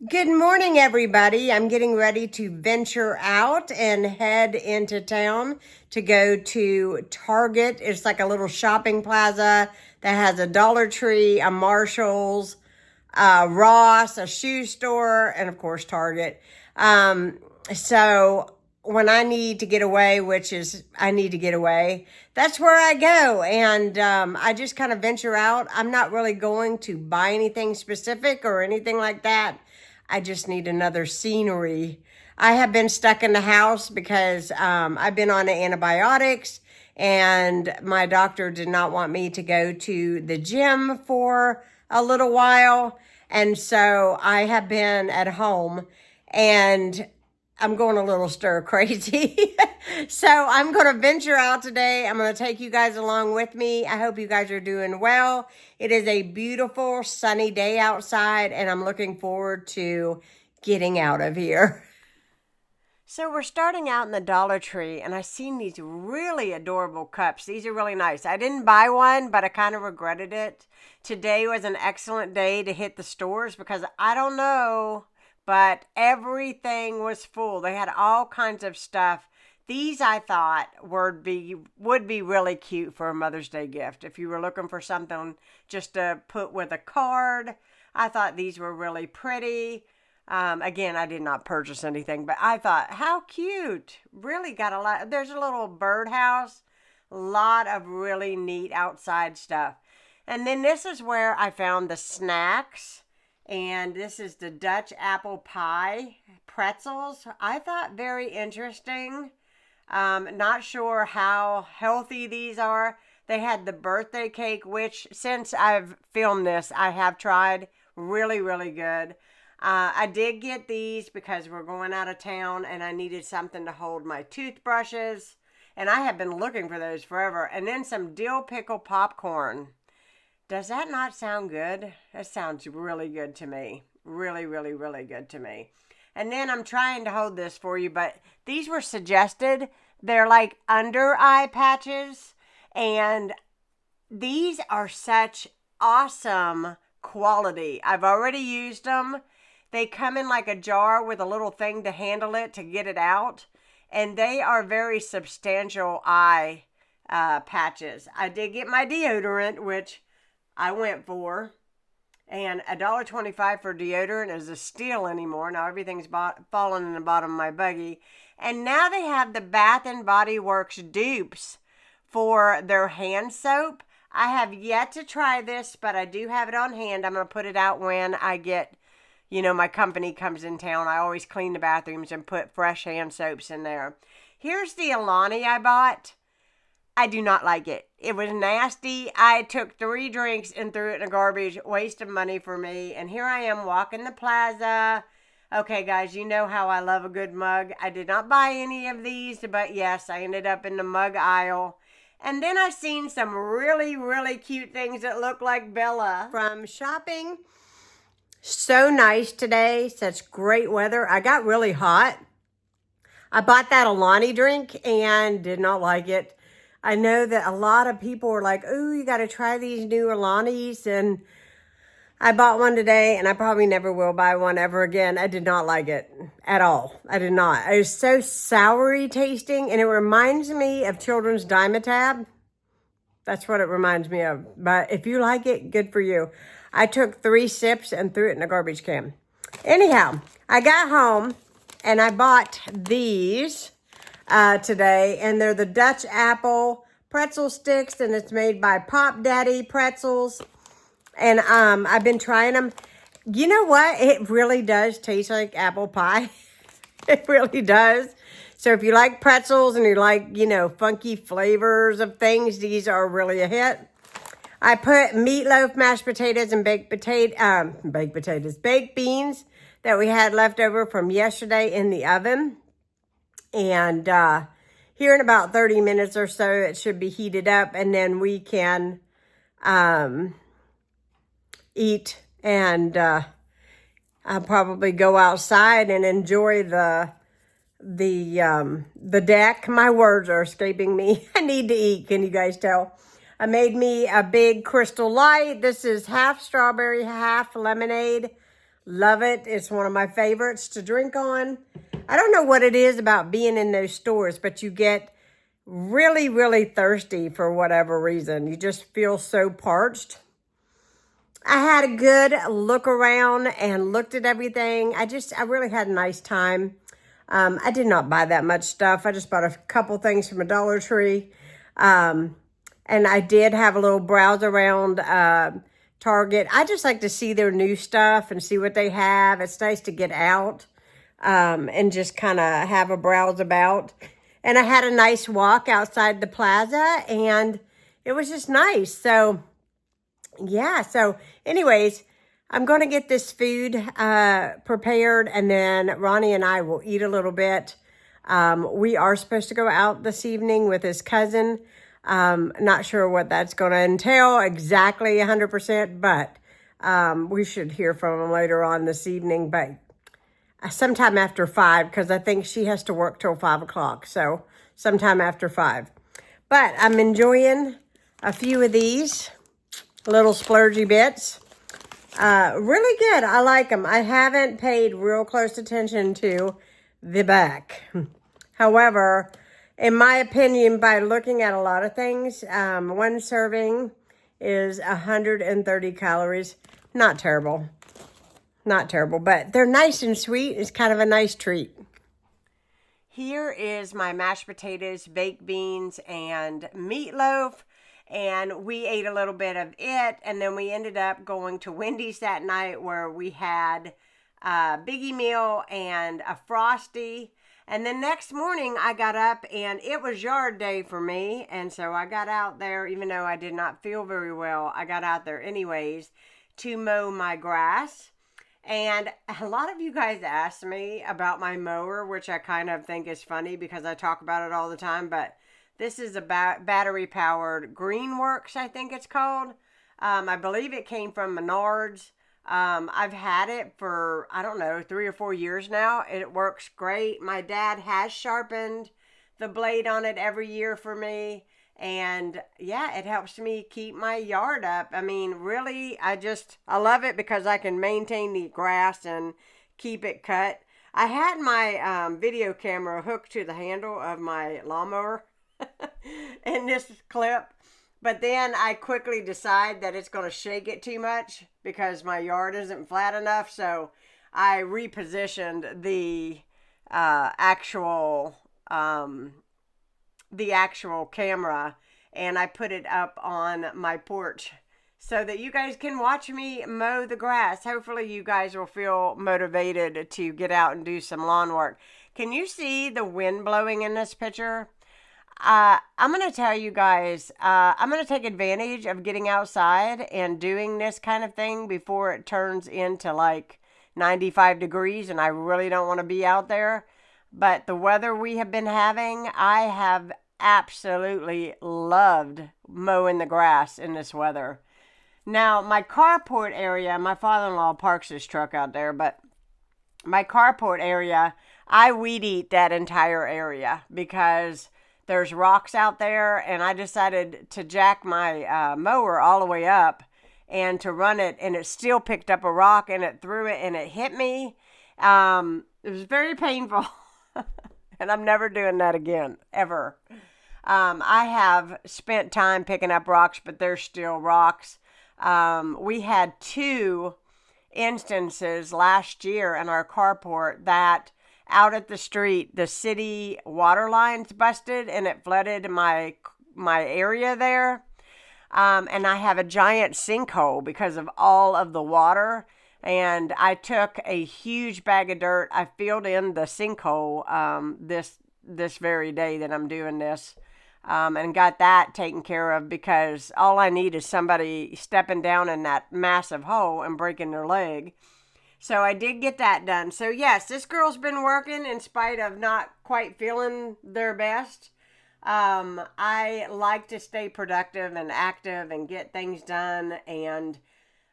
Good morning, everybody. I'm getting ready to venture out and head into town to go to Target. It's like a little shopping plaza that has a Dollar Tree, a Marshall's, Ross, a shoe store, and of course, Target. So when I need to get away, which is I need to get away, that's where I go. And I just kind of venture out. I'm not really going to buy anything specific or anything like that. I just need another scenery. I have been stuck in the house because I've been on antibiotics and my doctor did not want me to go to the gym for a little while. And so I have been at home and I'm going a little stir crazy. So I'm going to venture out today. I'm going to take you guys along with me. I hope you guys are doing well. It is a beautiful sunny day outside and I'm looking forward to getting out of here. So we're starting out in the Dollar Tree and I seen these really adorable cups. These are really nice. I didn't buy one, but I kind of regretted it. Today was an excellent day to hit the stores because I don't know, but everything was full. They had all kinds of stuff. These I thought would be really cute for a Mother's Day gift. If you were looking for something just to put with a card, I thought these were really pretty. Again, I did not purchase anything, but I thought, how cute. Really got a lot. There's a little birdhouse. A lot of really neat outside stuff. And then this is where I found the snacks. And this is the Dutch apple pie pretzels. I thought very interesting. Not sure how healthy these are. They had the birthday cake, which since I've filmed this, I have tried. Really, really good. I did get these because we're going out of town and I needed something to hold my toothbrushes. And I have been looking for those forever. And then some dill pickle popcorn. Does that not sound good? That sounds really good to me. Really, really, really good to me. And then I'm trying to hold this for you, but these were suggested. They're like under eye patches. And these are such awesome quality. I've already used them. They come in like a jar with a little thing to handle it to get it out. And they are very substantial eye patches. I did get my deodorant, which I went for, and $1.25 for deodorant is a steal anymore. Now everything's falling in the bottom of my buggy. And now they have the Bath and Body Works dupes for their hand soap. I have yet to try this, but I do have it on hand. I'm going to put it out when I get, my company comes in town. I always clean the bathrooms and put fresh hand soaps in there. Here's the Alani I bought. I do not like it. It was nasty. I took 3 drinks and threw it in the garbage. Waste of money for me. And here I am walking the plaza. Okay, guys, you know how I love a good mug. I did not buy any of these, but yes, I ended up in the mug aisle. And then I seen some really, really cute things that look like Bella. From shopping. So nice today. Such great weather. I got really hot. I bought that Alani drink and did not like it. I know that a lot of people were like, ooh, you got to try these new Alanis. And I bought one today and I probably never will buy one ever again. I did not like it at all. I did not. It was so soury tasting and it reminds me of children's Dimetapp. That's what it reminds me of. But if you like it, good for you. I took 3 sips and threw it in a garbage can. Anyhow, I got home and I bought these today, and they're the Dutch apple pretzel sticks, and it's made by Pop Daddy Pretzels. And I've been trying them. You know what? It really does taste like apple pie. It really does. So if you like pretzels and you like, funky flavors of things, these are really a hit. I put meatloaf, mashed potatoes, and baked beans that we had left over from yesterday in the oven. And here in about 30 minutes or so, it should be heated up. And then we can eat. And I'll probably go outside and enjoy the deck. My words are escaping me. I need to eat. Can you guys tell? I made me a big Crystal Light. This is half strawberry, half lemonade. Love it. It's one of my favorites to drink on. I don't know what it is about being in those stores, but you get really, really thirsty for whatever reason. You just feel so parched. I had a good look around and looked at everything. I really had a nice time. I did not buy that much stuff. I just bought a couple things from a Dollar Tree. And I did have a little browse around Target. I just like to see their new stuff and see what they have. It's nice to get out and just kind of have a browse about. And I had a nice walk outside the plaza, and it was just nice. So, yeah. So, anyways, I'm going to get this food prepared, and then Ronnie and I will eat a little bit. We are supposed to go out this evening with his cousin. Not sure what that's going to entail exactly 100%, but we should hear from him later on this evening, but sometime after 5, because I think she has to work till 5 o'clock, so sometime after 5. But I'm enjoying a few of these little splurgy bits. Really good. I like them. I haven't paid real close attention to the back. However, in my opinion, by looking at a lot of things, one serving is 130 calories. Not terrible. Not terrible, but they're nice and sweet. It's kind of a nice treat. Here is my mashed potatoes, baked beans, and meatloaf. And we ate a little bit of it, and then we ended up going to Wendy's that night where we had a Biggie meal and a Frosty. And then next morning I got up and it was yard day for me. And so I got out there, even though I did not feel very well, I got out there anyways to mow my grass. And a lot of you guys asked me about my mower, which I kind of think is funny because I talk about it all the time. But this is a battery-powered Greenworks, I think it's called. I believe it came from Menards. I've had it for, I don't know, 3 or 4 years now. It works great. My dad has sharpened the blade on it every year for me. And yeah, it helps me keep my yard up. I mean, really, I love it because I can maintain the grass and keep it cut. I had my video camera hooked to the handle of my lawnmower in this clip. But then I quickly decide that it's going to shake it too much because my yard isn't flat enough. So I repositioned the actual camera, and I put it up on my porch so that you guys can watch me mow the grass. Hopefully you guys will feel motivated to get out and do some lawn work. Can you see the wind blowing in this picture? I'm going to tell you guys, I'm going to take advantage of getting outside and doing this kind of thing before it turns into like 95 degrees and I really don't want to be out there. But the weather we have been having, I have absolutely loved mowing the grass in this weather. Now, my carport area, my father-in-law parks his truck out there, but my carport area, I weed eat that entire area because there's rocks out there, and I decided to jack my mower all the way up and to run it, and it still picked up a rock, and it threw it, and it hit me. It was very painful, and I'm never doing that again, ever. I have spent time picking up rocks, but there's still rocks. We had 2 instances last year in our carport that out at the street, the city water lines busted and it flooded my area there. And I have a giant sinkhole because of all of the water. And I took a huge bag of dirt. I filled in the sinkhole this very day that I'm doing this. And got that taken care of because all I need is somebody stepping down in that massive hole and breaking their leg. So I did get that done. So yes, this girl's been working in spite of not quite feeling their best. I like to stay productive and active and get things done. And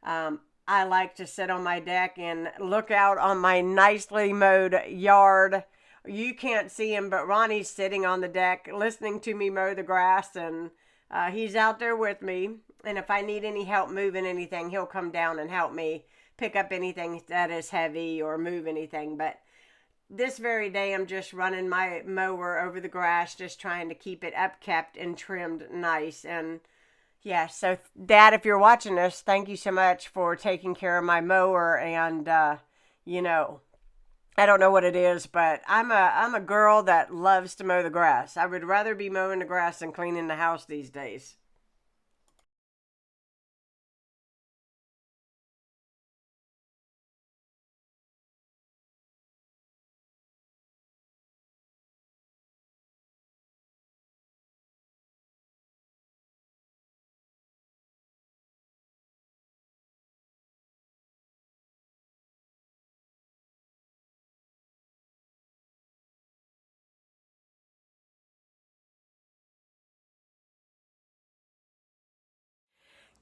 I like to sit on my deck and look out on my nicely mowed yard. You can't see him, but Ronnie's sitting on the deck listening to me mow the grass. And he's out there with me. And if I need any help moving anything, he'll come down and help me pick up anything that is heavy or move anything. But this very day, I'm just running my mower over the grass, just trying to keep it upkept and trimmed nice. And yeah, so Dad, if you're watching this, thank you so much for taking care of my mower. And you know, I don't know what it is, but I'm a girl that loves to mow the grass. I would rather be mowing the grass than cleaning the house these days.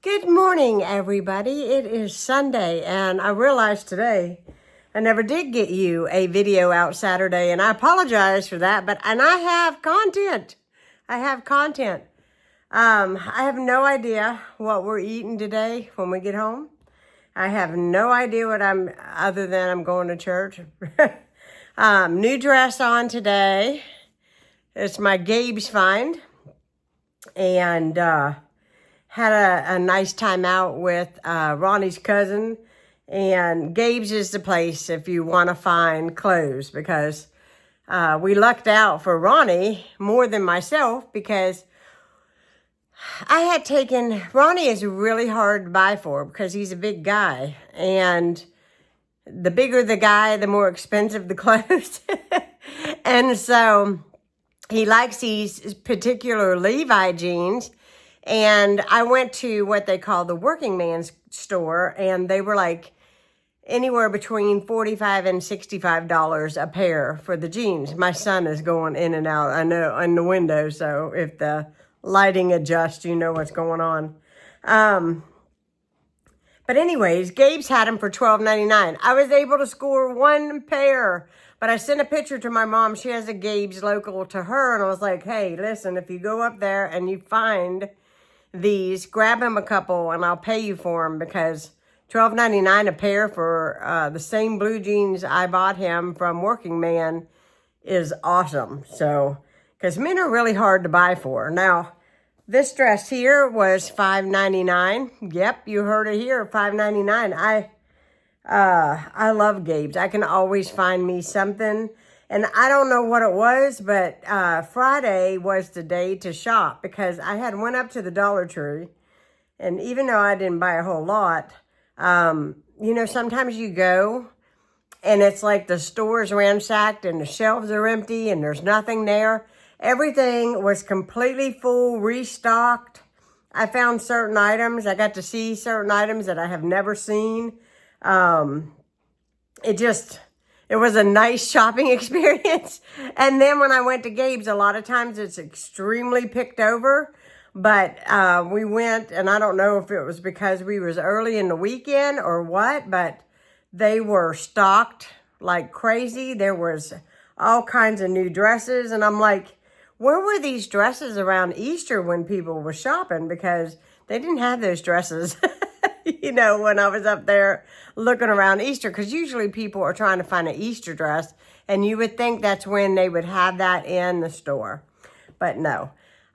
Good morning, everybody. It is Sunday, and I realized today I never did get you a video out Saturday, and I apologize for that, and I have content. I have content. I have no idea what we're eating today when we get home. I have no idea other than I'm going to church. New dress on today. It's my Gabe's find, and had a nice time out with Ronnie's cousin. And Gabe's is the place if you want to find clothes, because we lucked out for Ronnie more than myself, because Ronnie is really hard to buy for because he's a big guy. And the bigger the guy, the more expensive the clothes. And so he likes these particular Levi jeans. And I went to what they call the working man's store, and they were like anywhere between $45 and $65 a pair for the jeans. My son is going in and out, I know, in the window, so if the lighting adjusts, you know what's going on. But anyways, Gabe's had them for $12.99. I was able to score one pair, but I sent a picture to my mom. She has a Gabe's local to her, and I was like, hey, listen, if you go up there and you find these, grab him a couple and I'll pay you for them, because $12.99 a pair for the same blue jeans I bought him from Working Man is awesome. So, because men are really hard to buy for. Now, this dress here was $5.99. Yep, you heard it here, $5.99. I love Gabe's. I can always find me something. And I don't know what it was, but Friday was the day to shop, because I had went up to the Dollar Tree, and even though I didn't buy a whole lot, you know, sometimes you go and it's like the store's ransacked and the shelves are empty and there's nothing there. Everything was completely full, restocked. I found certain items. I got to see certain items that I have never seen. It was a nice shopping experience. And then when I went to Gabe's, a lot of times it's extremely picked over. But we went, and I don't know if it was because we was early in the weekend or what, but they were stocked like crazy. There was all kinds of new dresses. And I'm like, where were these dresses around Easter when people were shopping? Because they didn't have those dresses. You know, when I was up there looking around Easter, because usually people are trying to find an Easter dress, and you would think that's when they would have that in the store, but no.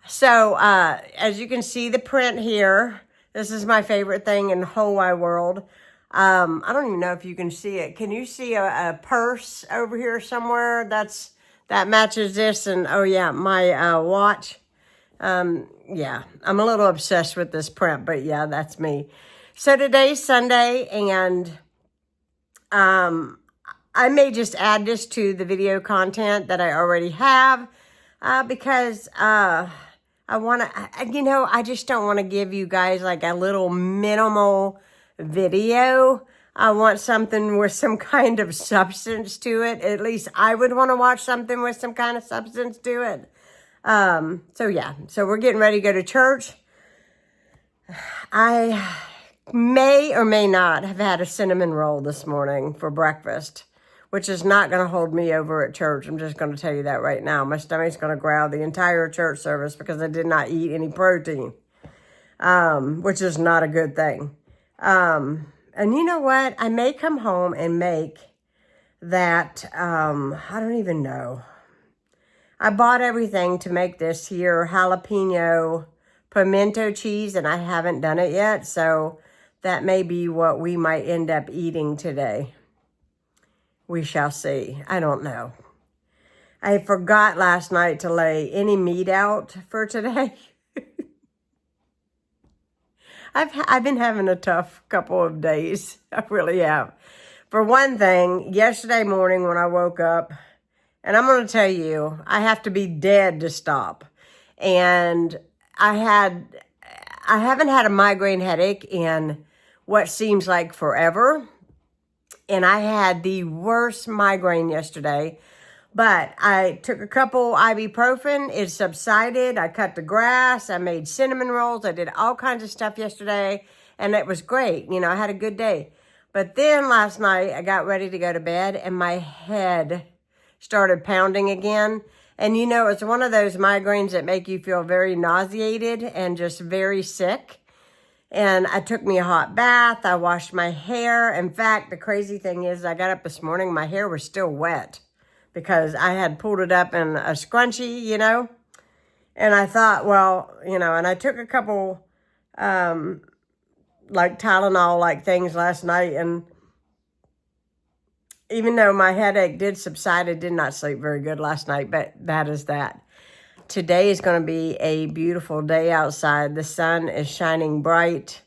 So, as you can see the print here, this is my favorite thing in the whole wide world. I don't even know if you can see it. Can you see a purse over here somewhere that matches this? And oh yeah, my watch. Yeah, I'm a little obsessed with this print, but yeah, that's me. So today's Sunday, and I may just add this to the video content that I already have, because I want to, you know, I just don't want to give you guys like a little minimal video. I want something with some kind of substance to it. At least I would want to watch something with some kind of substance to it. So yeah, so we're getting ready to go to church. I may or may not have had a cinnamon roll this morning for breakfast, which is not going to hold me over at church. I'm just going to tell you that right now. My stomach's going to growl the entire church service because I did not eat any protein, which is not a good thing. And And you know what? I may come home and make that, I don't even know. I bought everything to make this here jalapeno pimento cheese, and I haven't done it yet. So that may be what we might end up eating today. We shall see. I don't know. I forgot last night to lay any meat out for today. I've been having a tough couple of days. I really have. For one thing, yesterday morning when I woke up, and I'm going to tell you, I have to be dead to stop. And I haven't had a migraine headache in what seems like forever. And I had the worst migraine yesterday. But I took a couple ibuprofen. It subsided. I cut the grass. I made cinnamon rolls. I did all kinds of stuff yesterday. And it was great. You know, I had a good day. But then last night, I got ready to go to bed. And my head started pounding again. And you know, it's one of those migraines that make you feel very nauseated and just very sick. And I took me a hot bath. I washed my hair. In fact, the crazy thing is I got up this morning, my hair was still wet because I had pulled it up in a scrunchie, you know. And I thought, well, you know, and I took a couple like Tylenol like things last night, and even though my headache did subside, I did not sleep very good last night, but that is that. Today is going to be a beautiful day outside. The sun is shining bright.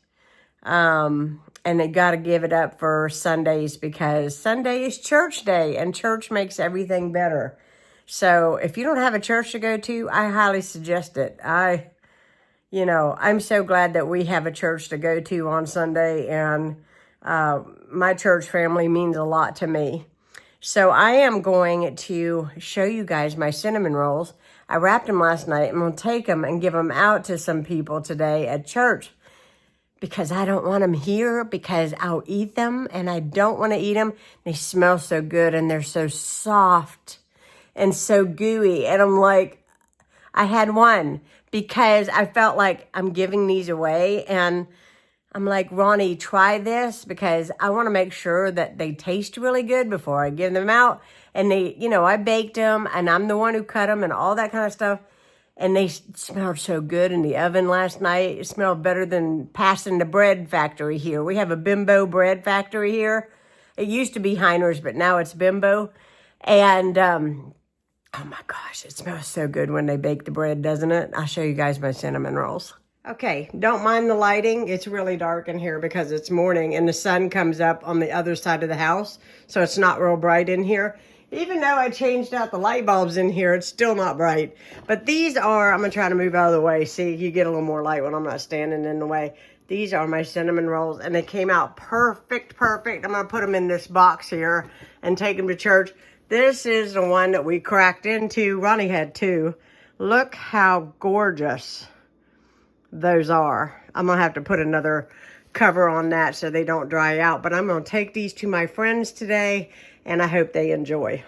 And they got to give it up for Sundays because Sunday is church day and church makes everything better. So if you don't have a church to go to, I highly suggest it. I'm so glad that we have a church to go to on Sunday, and my church family means a lot to me. So I am going to show you guys my cinnamon rolls. I wrapped them last night. I'm going to take them and give them out to some people today at church because I don't want them here because I'll eat them and I don't want to eat them. They smell so good and they're so soft and so gooey. And I'm like, I had one because I felt like I'm giving these away, and I'm like, Ronnie, try this because I want to make sure that they taste really good before I give them out. And they, you know, I baked them and I'm the one who cut them and all that kind of stuff. And they smelled so good in the oven last night. It smelled better than passing the bread factory here. We have a Bimbo bread factory here. It used to be Heiner's, but now it's Bimbo. And, oh my gosh, it smells so good when they bake the bread, doesn't it? I'll show you guys my cinnamon rolls. Okay, don't mind the lighting. It's really dark in here because it's morning and the sun comes up on the other side of the house. So it's not real bright in here. Even though I changed out the light bulbs in here, it's still not bright. But these are, I'm going to try to move out of the way. See, you get a little more light when I'm not standing in the way. These are my cinnamon rolls, and they came out perfect. I'm going to put them in this box here and take them to church. This is the one that we cracked into. Ronnie had two. Look how gorgeous those are. I'm going to have to put another cover on that so they don't dry out. But I'm going to take these to my friends today, and I hope they enjoy.